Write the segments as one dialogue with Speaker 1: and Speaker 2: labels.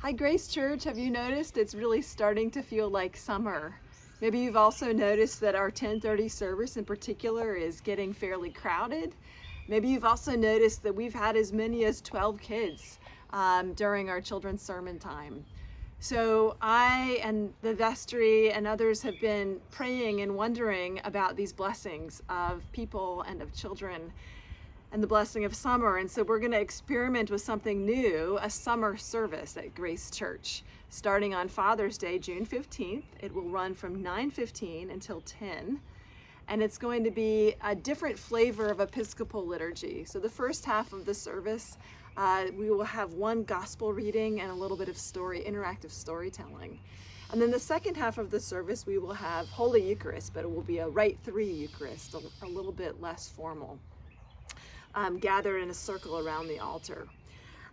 Speaker 1: Hi Grace Church, have you noticed it's really starting to feel like summer? Maybe you've also noticed that our 10:30 service in particular is getting fairly crowded. Maybe you've also noticed that we've had as many as 12 kids during our children's sermon time. So I and the vestry and others have been praying and wondering about these blessings of people and of children and the blessing of summer. And so we're going to experiment with something new, a summer service at Grace Church, starting on Father's Day, June 15th. It will run from 9:15 until 10. And it's going to be a different flavor of Episcopal liturgy. So the first half of the service, we will have one gospel reading and a little bit of interactive storytelling. And then the second half of the service, we will have Holy Eucharist, but it will be a Rite 3 Eucharist, a little bit less formal. Gathered in a circle around the altar.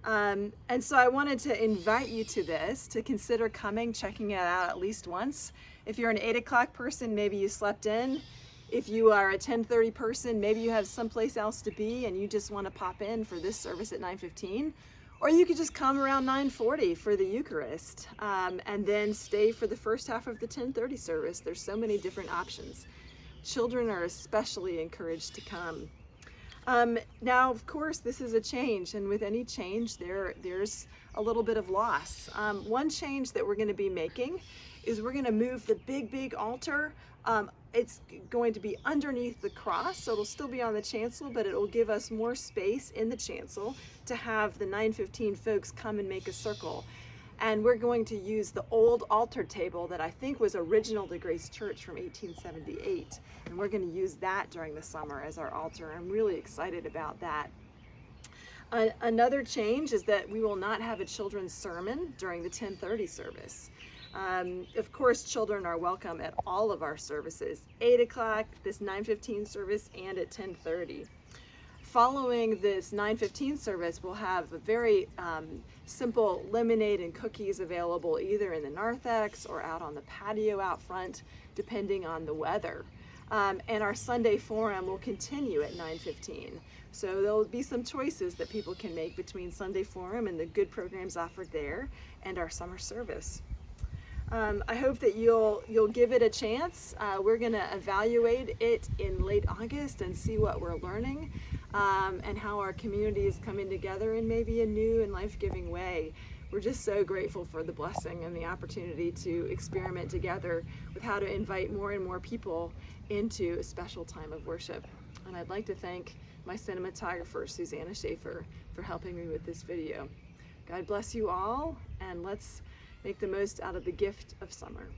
Speaker 1: And so I wanted to invite you to this, to consider coming, checking it out at least once. If you're an 8 o'clock person, maybe you slept in. If you are a 10:30 person, maybe you have someplace else to be and you just want to pop in for this service at 9:15. Or you could just come around 9:40 for the Eucharist and then stay for the first half of the 10:30 service. There's so many different options. Children are especially encouraged to come. Now, of course, this is a change, and with any change, there's a little bit of loss. One change that we're going to be making is we're going to move the big altar. It's going to be underneath the cross, so it'll still be on the chancel, but it will give us more space in the chancel to have the 9:15 folks come and make a circle. And we're going to use the old altar table that I think was original to Grace Church from 1878. And we're going to use that during the summer as our altar. I'm really excited about that. Another change is that we will not have a children's sermon during the 10:30 service. Of course, children are welcome at all of our services, 8 o'clock, this 9:15 service, and at 10:30. Following this 9:15 service, we'll have a very simple lemonade and cookies available either in the narthex or out on the patio out front, depending on the weather. And our Sunday forum will continue at 9:15. So there'll be some choices that people can make between Sunday forum and the good programs offered there and our summer service. I hope that you'll give it a chance. We're going to evaluate it in late August and see what we're learning and how our community is coming together in maybe a new and life-giving way. We're just so grateful for the blessing and the opportunity to experiment together with how to invite more and more people into a special time of worship. And I'd like to thank my cinematographer, Susanna Schaefer, for helping me with this video. God bless you all, and let's make the most out of the gift of summer.